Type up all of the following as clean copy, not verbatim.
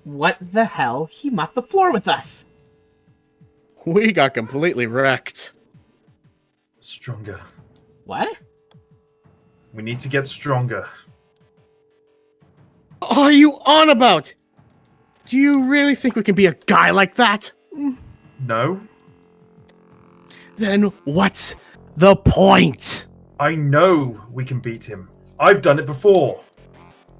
What the hell? He mopped the floor with us! We got completely wrecked. Stronger. What? We need to get stronger. What are you on about? Do you really think we can be a guy like that? No? Then what's the point? I know we can beat him. I've done it before.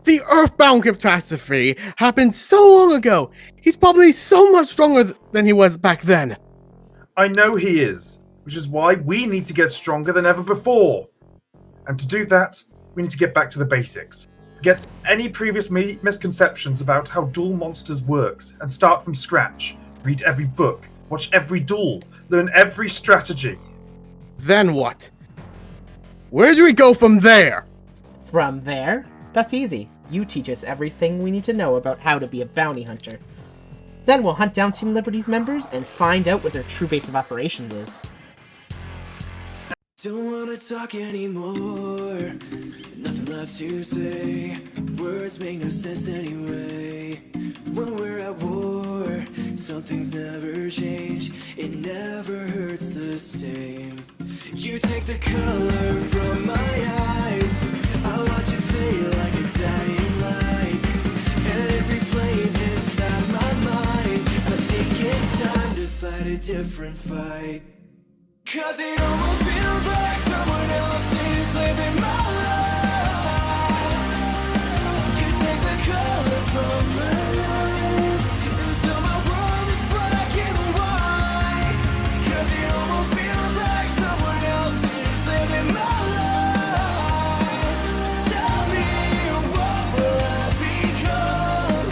The Earthbound catastrophe happened so long ago. He's probably so much stronger than he was back then. I know he is, which is why we need to get stronger than ever before. And to do that, we need to get back to the basics. Forget any previous misconceptions about how Duel Monsters works and start from scratch. Read every book, watch every duel, learn every strategy. Then what? Where do we go from there? From there? That's easy. You teach us everything we need to know about how to be a bounty hunter. Then we'll hunt down Team Liberty's members and find out what their true base of operations is. Don't wanna talk anymore. Nothing left to say. Words make no sense anyway. When we're at war, some things never change. It never hurts the same. You take the color from my eyes. I watch it fade like a dying light. And it replays inside my mind. I think it's time to fight a different fight. Cause it almost feels like someone else is living my life. You take the color from my eyes until my world is black and white. Cause it almost feels like someone else is living my life. Tell me, what will I become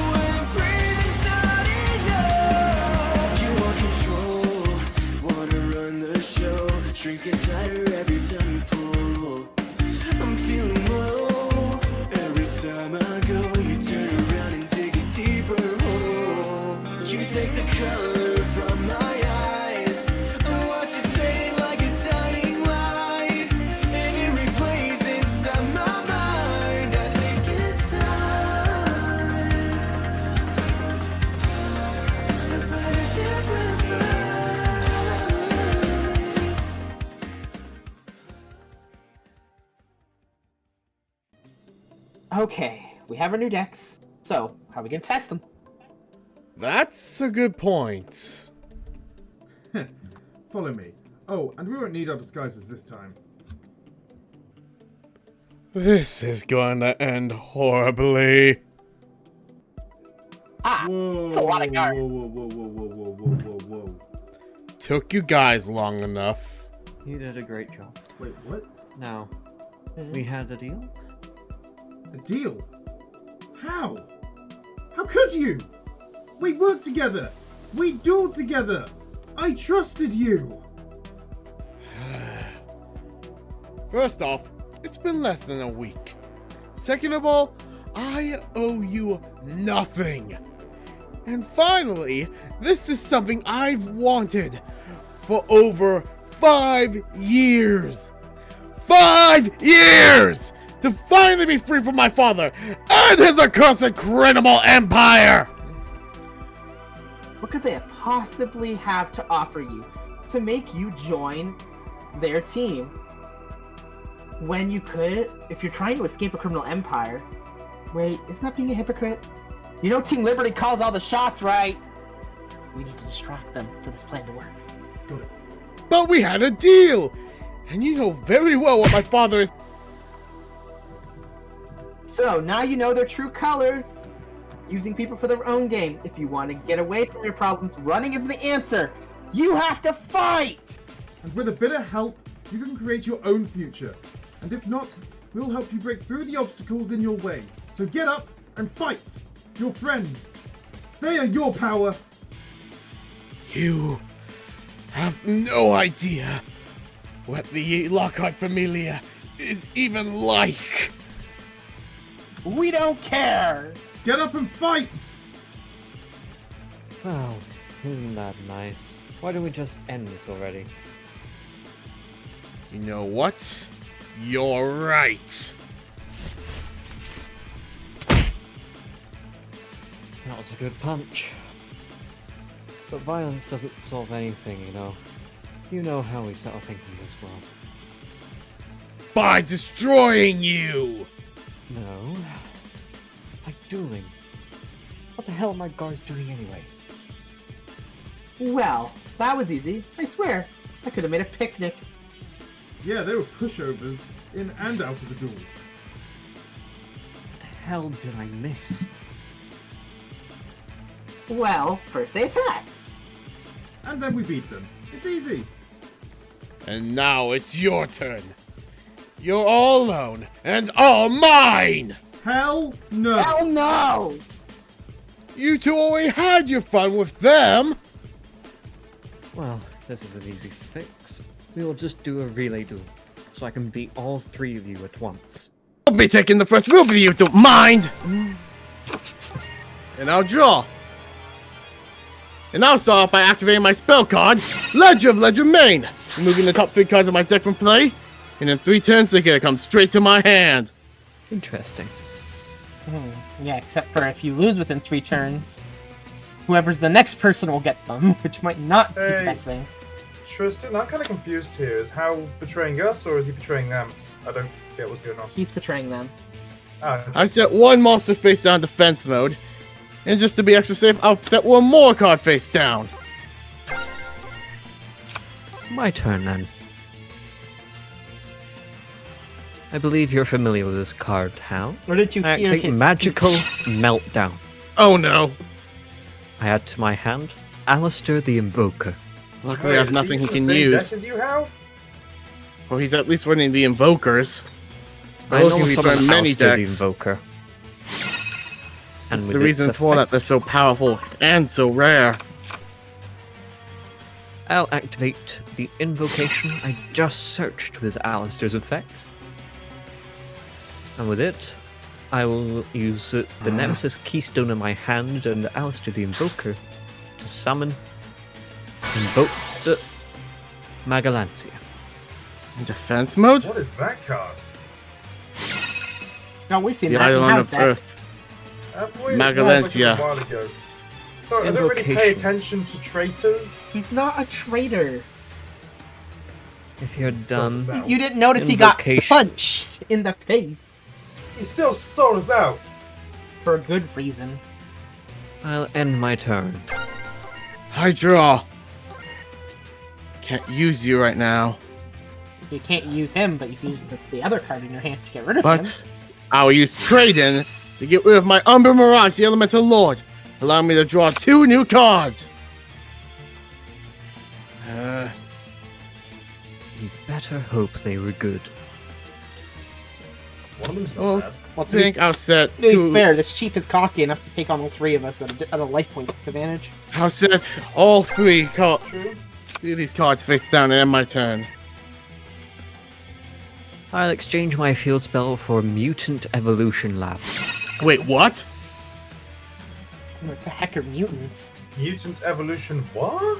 when breathing's not enough? You want control, wanna run the show. Strings get tighter every time you pull. I'm feeling low every time I go. You turn around and dig a deeper hole. You take the color from my eyes. I watch it fade like a dying light. And it replays inside my mind. I think it's time to find a different fight. Okay, we have our new decks. So, how are we gonna test them? That's a good point. Follow me. Oh, and we won't need our disguises this time. This is going to end horribly. Ah, Whoa, it's a lot of guard. whoa, whoa, whoa, whoa, whoa, whoa, whoa, whoa. Took you guys long enough. You did a great job. Wait, what? Now, we had a deal? A deal? How? How could you? We worked together. We dueled together. I trusted you. First off, it's been less than a week. Second of all, I owe you nothing. And finally, this is something I've wanted for over 5 years. 5 years! To finally be free from my father and his accursed criminal empire! What could they possibly have to offer you to make you join their team? When you could, if you're trying to escape a criminal empire. Wait, isn't that being a hypocrite? You know Team Liberty calls all the shots, right? We need to distract them for this plan to work. Got it. But we had a deal! And you know very well what my father is. So, now you know their true colors. Using people for their own game. If you want to get away from your problems, running is the answer. You have to fight! And with a bit of help, you can create your own future. And if not, we'll help you break through the obstacles in your way. So get up and fight! Your friends, they are your power! You have no idea what the Lockhart Familia is even like. We don't care! Get up and fight! Oh, isn't that nice? Why don't we just end this already? You know what? You're right. That was a good punch. But violence doesn't solve anything, you know. You know how we settle things in this world. By destroying you! No. Like dueling. What the hell are my guards doing anyway? Well, that was easy. I swear. I could have made a picnic. Yeah, they were pushovers, in and out of the duel. What the hell did I miss? Well, first they attacked. And then we beat them. It's easy. And now it's your turn. You're all alone, and all mine! Hell no! Hell no! You two already had your fun with them! Well, this is an easy fix. We will just do a relay duel, so I can beat all three of you at once. I'll be taking the first move if you don't mind! And I'll draw. And I'll start off by activating my spell card, Ledger of Ledger Main, removing the top 3 cards of my deck from play, and in 3 turns they can come straight to my hand. Interesting. Yeah, except for if you lose within 3 turns, whoever's the next person will get them, which might not be the Hey. best thing. Tristen, I'm kind of confused here. Is Hal betraying us, or is he betraying them? I don't get what's going on. He's betraying them. I set 1 monster face down defense mode, and just to be extra safe, I'll set 1 more card face down. My turn then. I believe you're familiar with this card, Hal. Or did you hear Activate his Magical Meltdown. Oh no. I add to my hand Alistair the Invoker. Luckily I have nothing he can Same use. deck as you, Hal? Well, he's at least running the Invokers. I Those know can be summon from many Alistair the decks. Invoker. And That's with the reason its for that effect, they're so powerful and so rare. I'll activate the invocation I just searched with Alistair's effect. And with it, I will use the Nemesis Keystone in my hand and Alistair the Invoker to summon Invoked Magalantia. In defense mode? What is that card? No, we've seen The that in Island House of deck. Earth. Magalantia. A while ago. Sorry, I don't really pay Invocation. attention to traitors. He's not a traitor. If you're Sold done, us out. You didn't notice he got Invocation. punched in the face. He still sold us out. For a good reason. I'll end my turn. I draw. Can't use you right now, You can't use him, but you can use the other card in your hand to get rid of him. but I'll use Trade-in to get rid of my Umber Mirage, the Elemental Lord. Allow me to draw 2 new cards. You better hope they were good. One of them's not Oh, bad. Well, I think I'll set to be 2. fair, this chief is cocky enough to take on all 3 of us at a life point disadvantage. I'll set all 3 True. of these cards face down and end my turn. I'll exchange my field spell for Mutant Evolution Lab. Wait, what? What the heck are mutants? Mutant evolution. What?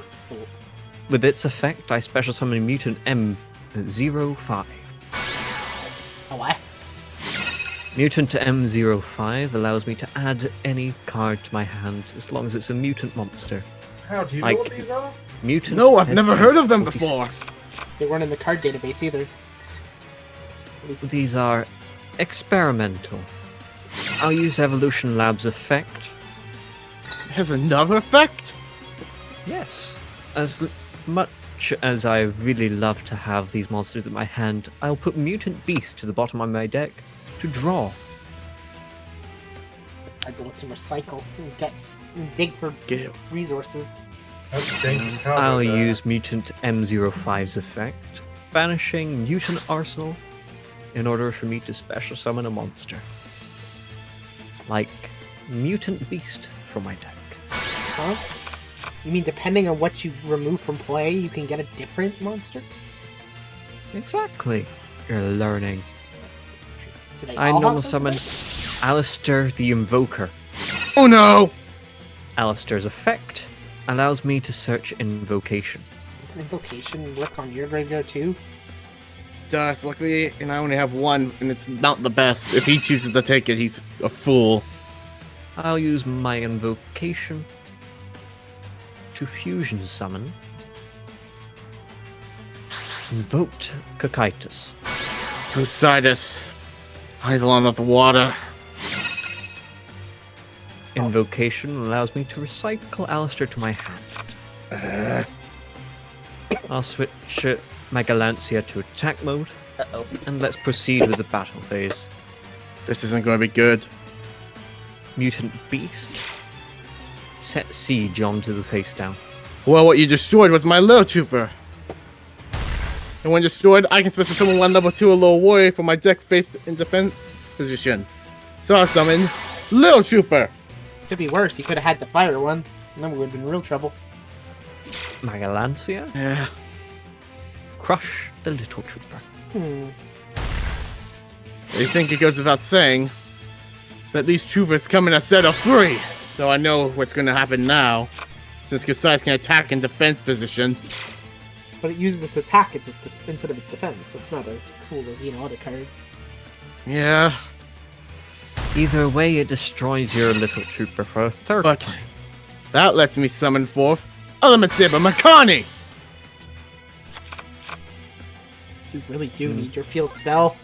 With its effect, I special summon Mutant M05. Oh, what? Mutant M05 allows me to add any card to my hand as long as it's a mutant monster. How do you know Like- what these are? Mutant No, I've never heard of them SG46. before. They weren't in the card database either. At least- These are experimental. I'll use Evolution Lab's effect. It has another effect? Yes. As much as I really love to have these monsters in my hand, I'll put Mutant Beast to the bottom of my deck to draw. I'd go with some recycle and dig for Get resources. That's a dangerous card. I'll right there. use Mutant M05's effect, banishing Mutant Arsenal in order for me to special summon a monster. Like Mutant Beast from my deck. Huh? You mean depending on what you remove from play, you can get a different monster? Exactly. You're learning. That's true. Do they I all normal have summon those Alistair the Invoker. Oh no! Alistair's effect allows me to search Invocation. effects? Does invocation work on your graveyard too? Does, luckily, and I only have 1, and it's not the best. If he chooses to take it, he's a fool. I'll use my invocation to fusion summon invoked Kakaitis. Poseidus, Eidolon of the water. Invocation allows me to recycle Alistair to my hand. I'll switch Megalancia to attack mode. Uh-oh. And let's proceed with the battle phase. This isn't going to be good. Mutant Beast. Set siege onto the face down. Well, what you destroyed was my Lil Trooper. And when destroyed, I can special summon one level 2 Lil Warrior from my deck faced in defense position. So I'll summon Lil Trooper. Could be worse. He could have had the fire one. And then we would have been in real trouble. Megalancia. Yeah. Crush the little trooper. I think it goes without saying that these troopers come in a set of 3. So I know what's going to happen now, since Kasai's can attack in defense position. But it uses it to attack it instead of its defense, so it's not as cool as, other cards. Yeah, Either way, it destroys your little trooper for a third but time. that lets me summon forth Element Saber Makani! You really do need your field spell.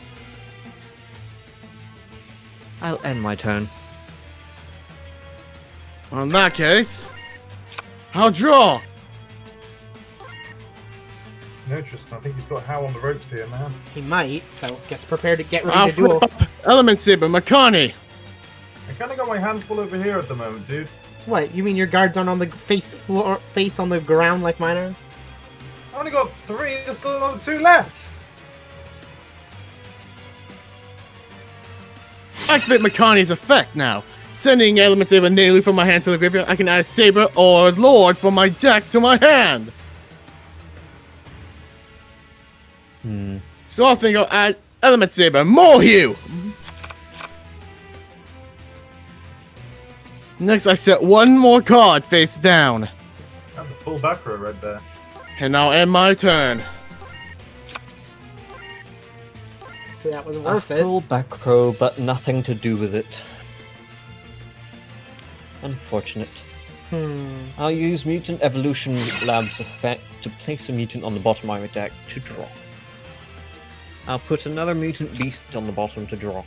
I'll end my turn. Well, in that case, I'll draw! No, Tristen, I think he's got How on the ropes here, man. He might, so gets prepared to get ready I'll to duel. flip up Element Saber Makani! I kind of got my hands full over here at the moment, dude. What? You mean your guards aren't on the face on the ground like mine are? I only got 3, there's still another 2 left! Activate Makani's effect now. Sending Element Saber Nalu from my hand to the graveyard, I can add Saber or Lord from my deck to my hand. So I think I'll add Element Saber Morhew. Next, I set one more card face down. That's a full back row right there. And I'll end my turn. That was A worth it. full back row, but nothing to do with it. Unfortunate. I'll use Mutant Evolution Lab's effect to place a mutant on the bottom of my deck to draw. I'll put another Mutant Beast on the bottom to draw.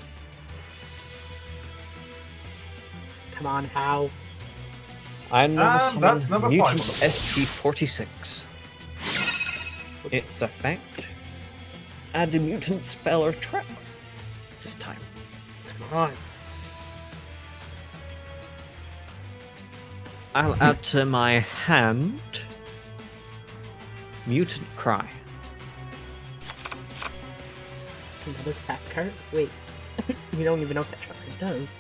Come on, Hal. I'm Ah, gonna summon that's number Mutant 5. ST46. Its effect: add a mutant spell or trap. This time. Come on. I'll add to my hand Mutant Cry. Another trap card? Wait. We don't even know what that trap card does.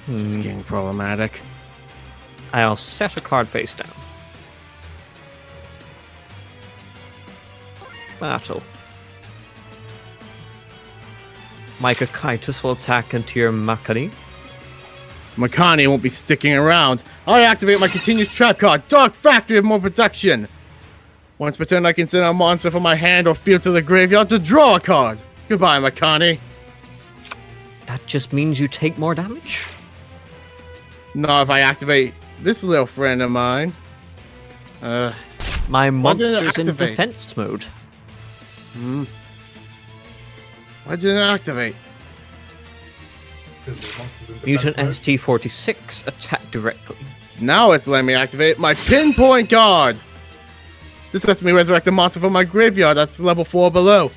It's getting problematic. I'll set a card face down. Battle. My Kakaitis will attack into your Makani. Makani won't be sticking around. I activate my continuous trap card, Dark Factory of More Protection. Once per turn, I can send a monster from my hand or field to the graveyard to draw a card. Goodbye, Makani. That just means you take more damage. Now, if I activate this little friend of mine, My Why didn't it monster's in activate? defense mode. why didn't it activate? Because the monster's in defense Mutant mode. ST46 attack directly. Now it's letting me activate my Pinpoint card. This lets me resurrect a monster from my graveyard that's level 4 below.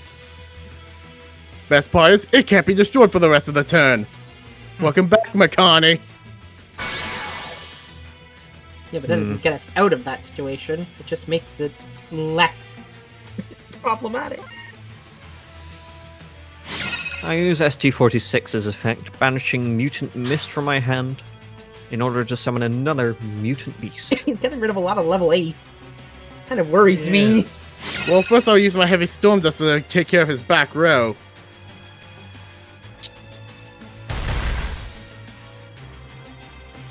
Best part is, it can't be destroyed for the rest of the turn. Welcome back, Makani. Yeah, but that doesn't get us out of that situation. It just makes it less problematic. I use ST46's effect, banishing Mutant Mist from my hand in order to summon another Mutant Beast. He's getting rid of a lot of level 8. Kind of worries me. Yes. Well, first I'll use my Heavy Storm Dust to take care of his back row.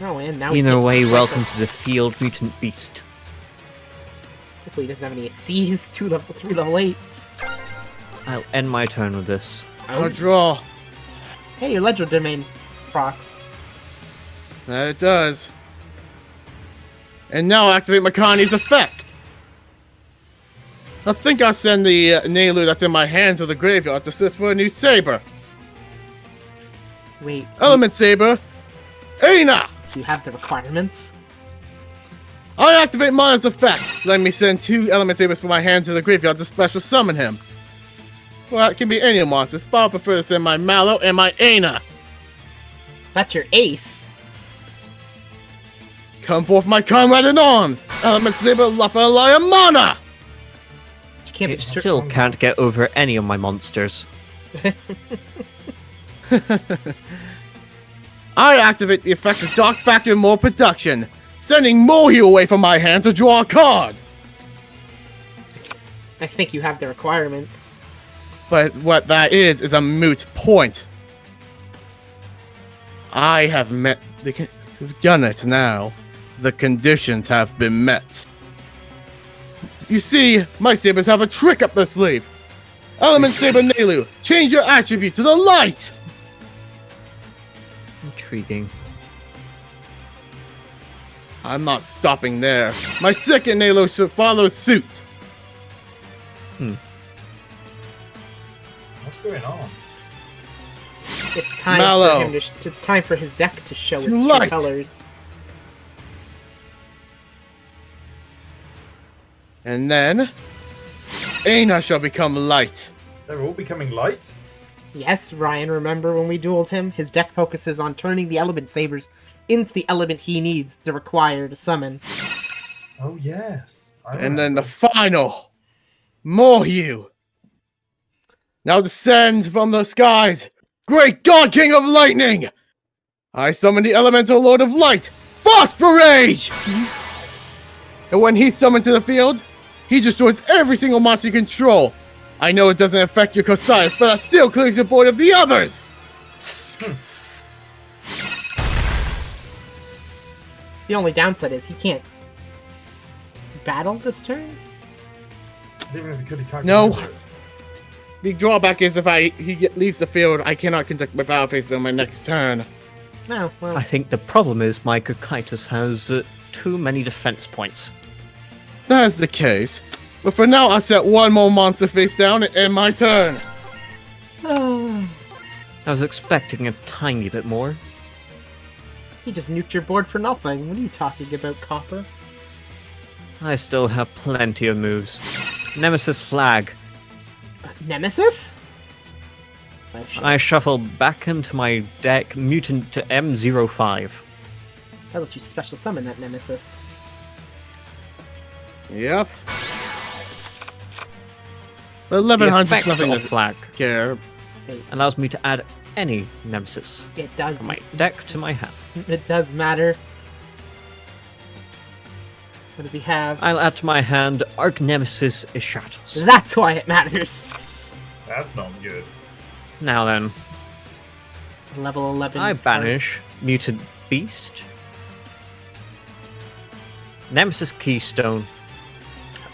Oh, and now we Either can't way, cycle. welcome to the field, Mutant Beast. Hopefully he doesn't have any Xyz, 3 level 8s. I'll end my turn with this. I'll draw. Hey, your ledger domain procs. That it does. And now I'll activate Makani's effect. I think I'll send the Nailu that's in my hands to the graveyard to search for a new saber. Wait, Element Saber, Aina! do you have the requirements? I activate Mana's effect. Let me send 2 Element Sabers from my hand to the graveyard to special summon him. Well, it can be any monsters, but I prefer to send my Mallow and my Aina. That's your ace. Come forth, my comrade in arms! Element Saber, Lapalaya Mana! You can't It be still can't get over any of my monsters. I activate the effect of Dark Factor and more production, sending Mohi away from my hand to draw a card. I think you have the requirements. But what that is a moot point. I have met the... We've done it now. The conditions have been met. You see, my sabers have a trick up their sleeve. Element Saber Nailu, change your attribute to the light! Intriguing. I'm not stopping there. My second Nailu should follow suit. What's going on? It's time Mallow. for him to. It's time for his deck to show its To true light. colors. And then, Aina shall become light. They're all becoming light? Yes, Ryan, remember when we dueled him? His deck focuses on turning the element sabers into the element he needs to require to summon. Oh, yes. And then the final, Morhu. Now descend from the skies, great God King of Lightning! I summon the Elemental Lord of Light, Phosphorage! And when he's summoned to the field, he destroys every single monster you control. I know it doesn't affect your Cosias, but that still clears your board of the others! The only downside is he can't battle this turn? Even if he could, he can't No. get over it. The drawback is if leaves the field, I cannot conduct my battle phases on my next turn. No, well, I think the problem is my Kokaitis has too many defense points. That is the case. But for now, I'll set one more monster face down and end my turn. I was expecting a tiny bit more. he just nuked your board for nothing. What are you talking about, Copper? I still have plenty of moves. Nemesis Flag. Nemesis? Oh, shit. I shuffle back into my deck Mutant to M05. I'll let you special summon that Nemesis. Yep. But 1100's The effect nothing of to Flag care. allows me to add any Nemesis It does. from my deck to my hand. It does matter. What does he have? I'll add to my hand Arch Nemesis Ishatos. That's why it matters. That's not good. Now then, Level 11. I banish Mutant Beast, Nemesis Keystone,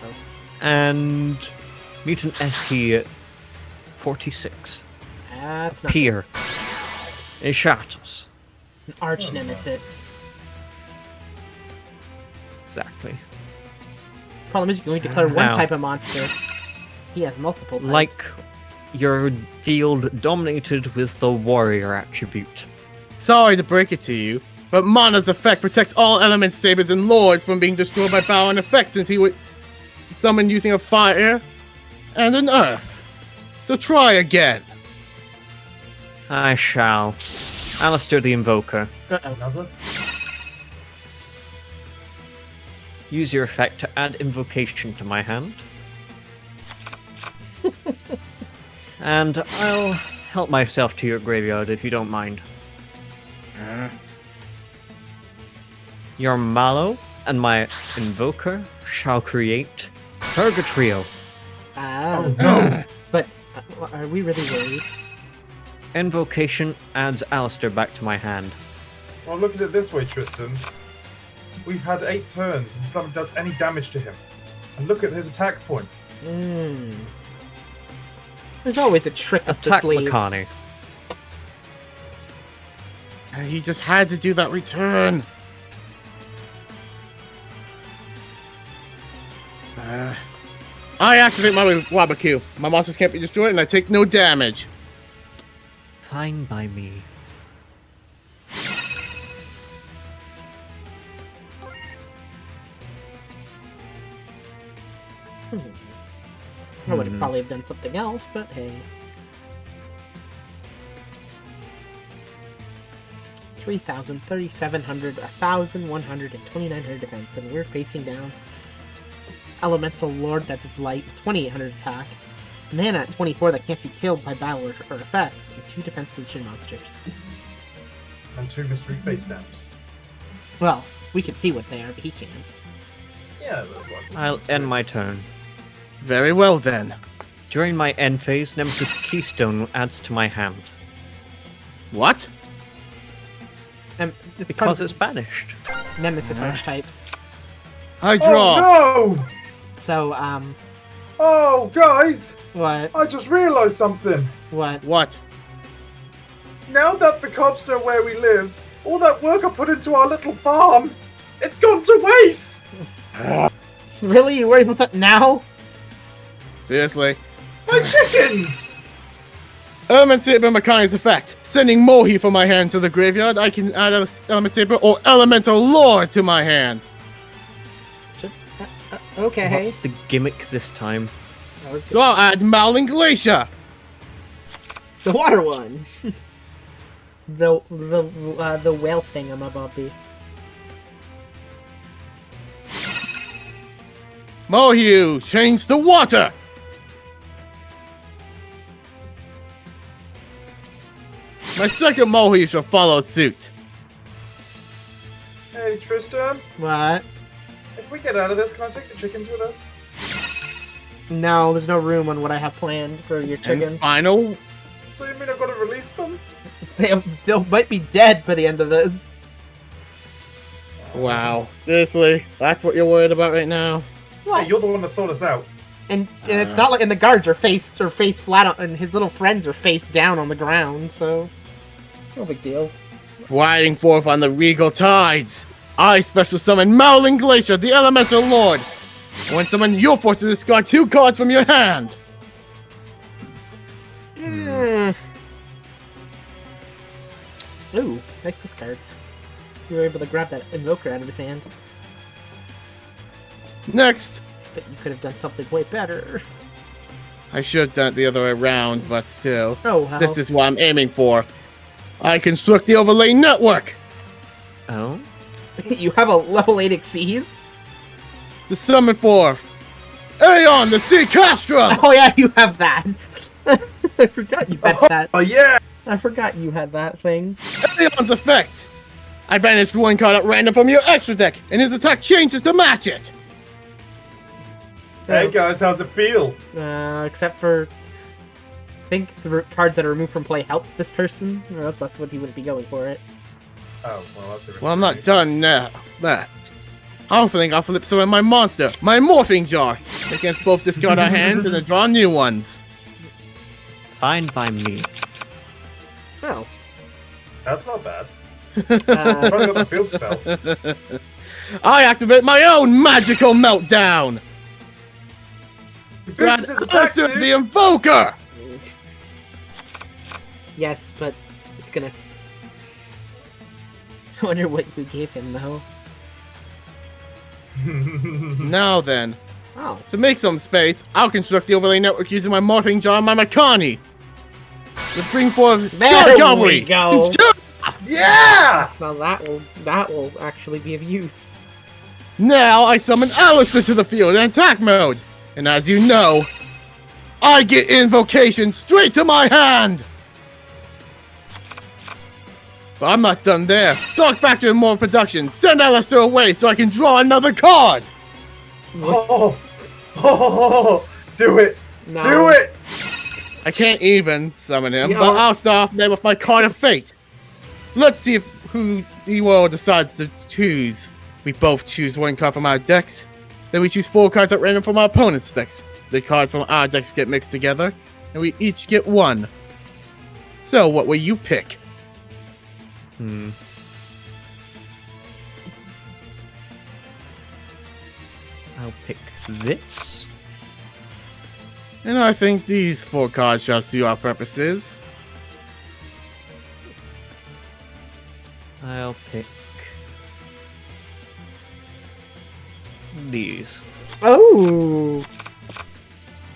Uh-oh. and Mutant ST 46. That's not Pier Ishatos. an arch nemesis. Exactly. Problem is, you can only declare one Now. type of monster. He has multiple types. Like your field dominated with the warrior attribute. Sorry to break it to you, but Mana's effect protects all element sabers and lords from being destroyed by power and effect since he would summon using a fire and an earth. So try again. I shall. Alistair the Invoker. Uh-oh. Another? Use your effect to add invocation to my hand. And I'll help myself to your graveyard if you don't mind. Your Mallow and my Invoker shall create Purgatrio. Ah. no. But are we really worried? Invocation adds Alistair back to my hand. Well, look at it this way, Tristen. We've had 8 turns and still haven't dealt any damage to him. And look at his attack points. There's always a trick up the Attack sleeve. Makani. He just had to do that return. I activate my Wabakoo. My monsters can't be destroyed and I take no damage. Fine by me. I would have probably have done something else, but hey. 3,000, 3,700, 1,100, and 2,900 defense, and we're facing down Elemental Lord that's of Light, 2,800 attack, Mana at 24 that can't be killed by battle or effects, and 2 defense position monsters. And 2 mystery face stamps. Well, we can see what they are, but he can't. Yeah, that's what I'll end my turn. Very well then. During my end phase, Nemesis Keystone adds to my hand. What? It's Because it's banished. Nemesis archetypes. I draw. Oh no! So, Oh, guys! what? I just realised something. What? What? Now that the cops know where we live, all that work I put into our little farm, it's gone to waste! Really? You worried about that now? Seriously? My chickens! Element Saber Makani's effect. Sending Mohi from my hand to the graveyard, I can add an Element Saber or Elemental Lord to my hand. Okay. What's the gimmick this time? That was So I'll add Malin Glacier. the water one. the whale thingamabobby. Mohi, change to water. My second Mohi shall follow suit. Hey, Tristan, What? if we get out of this, can I take the chickens with us? No, there's no room on what I have planned for your And chickens. final. So you mean I've got to release them? They might be dead by the end of this. Wow. Seriously? That's what you're worried about right now? Hey, you're the one that sorted us out. And it's not like, and the guards are face flat on, and his little friends are face down on the ground, so no big deal. Riding forth on the regal tides, I special summon Malin Glacier, the Elemental Lord. When summoned, you're forced to discard 2 cards from your hand. Ooh, nice discards. You were able to grab that invoker out of his hand, Next, but you could have done something way better. I should have done it the other way around, but still. Oh, wow. This is what I'm aiming for. I construct the overlay network. Oh? You have a level 8 Xyz? The summon for Aeon, the Sea Castrum. Oh yeah, you have that. I forgot you had that. Oh yeah! I forgot you had that thing. Aeon's effect. I banished 1 card at random from your extra deck, and his attack changes to match it. Hey guys, how's it feel? Except for, I think the cards that are removed from play help this person, or else that's what he wouldn't be going for it. Oh, well, that's a Well, I'm not done now. That. I'll flip summon my monster, my morphing jar. Against both discard our hands and then draw new ones. Fine by me. Oh. That's not bad. I've only got the field spell. I activate my own magical meltdown. Grant This is attack, Alistair dude. the Invoker. Yes, but it's gonna... I wonder what you gave him, though. Now then, Oh. to make some space, I'll construct the overlay network using my morphing jar and my Makani. To bring forth There Star we Cavalry. go. Yeah! Now that will actually be of use. Now I summon Alistair to the field in attack mode. And as you know, I get invocation straight to my hand! But I'm not done there. Dark Factor and more production. Send Alistair away so I can draw another card! Oh, do it! No. Do it! I can't even summon him, Yeah. but I'll start off there with my card of fate. Let's see who the world decides to choose. We both choose 1 card from our decks. Then we choose 4 cards at random from our opponent's decks. The cards from our decks get mixed together, and we each get 1. So, what will you pick? I'll pick this. And I think these 4 cards shall suit our purposes. I'll pick these. Oh,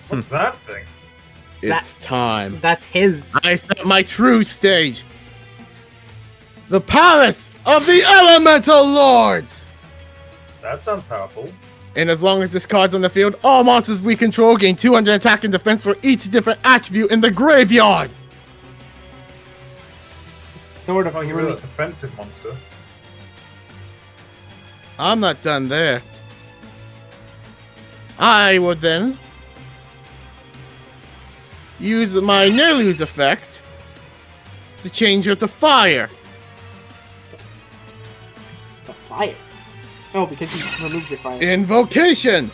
What's that thing? It's time. that's his. I set my true stage. The Palace of the Elemental Lords! That sounds powerful. And as long as this card's on the field, all monsters we control gain 200 attack and defense for each different attribute in the graveyard! Sort of Oh, a you're really. a defensive monster. I'm not done there. I would then use my near lose effect to change her to fire. The fire. Oh, because he removed your fire. Invocation!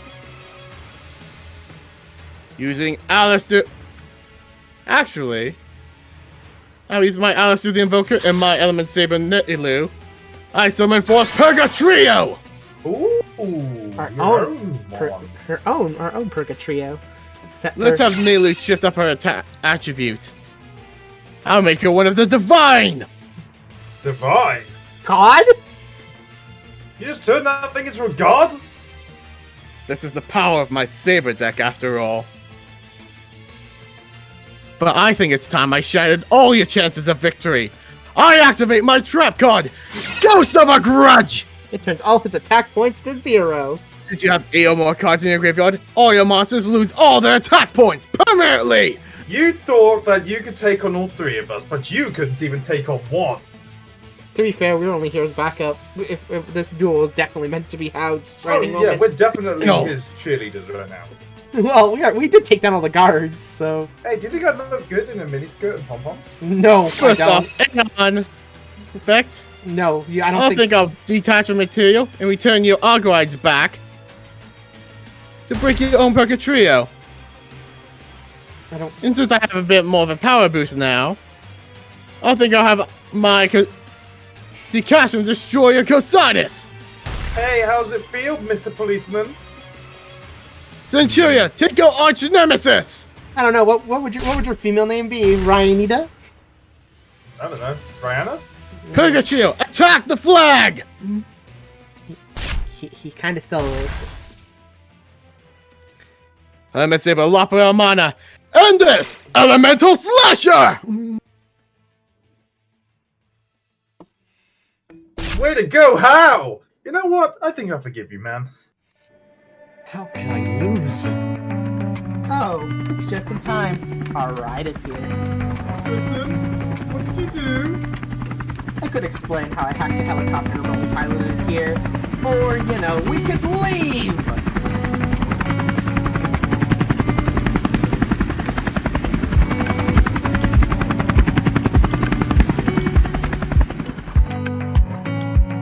Using Alistair. Actually, I'll use my Alistair the Invoker and my Element Saber Netilu. I summon forth Purgatrio! Ooh, Our your own, one. our own Purgatrio. Except Let's for- have Netilu shift up her attack attribute. I'll make her one of the Divine! Divine. God. You just turned that thing into a god? This is the power of my Saber deck after all. But I think it's time I shattered all your chances of victory. I activate my trap card, Ghost of a Grudge! It turns all his attack points to 0. Since you have 8 or more cards in your graveyard, all your monsters lose all their attack points permanently! You thought that you could take on all 3 of us, but you couldn't even take on 1. To be fair, we were only here as backup. If this duel was definitely meant to be House Oh, riding yeah, moment. we're definitely No. his cheerleaders right now. Well, we did take down all the guards, so Hey, do you think I'd look good in a miniskirt and pom-poms? no. First I off, don't. hang on. Effect. No, I I don't think I'll detach your material and return your Argoids back to break your own Purgatrio. I don't. And since I have a bit more of a power boost now, I think I'll have my see Cashman destroy your Cosidus. Hey, how's it feel, Mr. Policeman? Centuria, take your arch nemesis. I don't know. What would your female name be? Ryanita? I don't know. Rihanna? Purgatrio, attack the flag. He kind of still. Element Saber Lopper Mana. End this! Elemental Slasher! Way to go, how? You know what? I think I forgive you, man. How can I lose? Oh, it's just in time. Our ride is here. Tristen, what did you do? I could explain how I hacked a helicopter and role piloted here, or we could leave.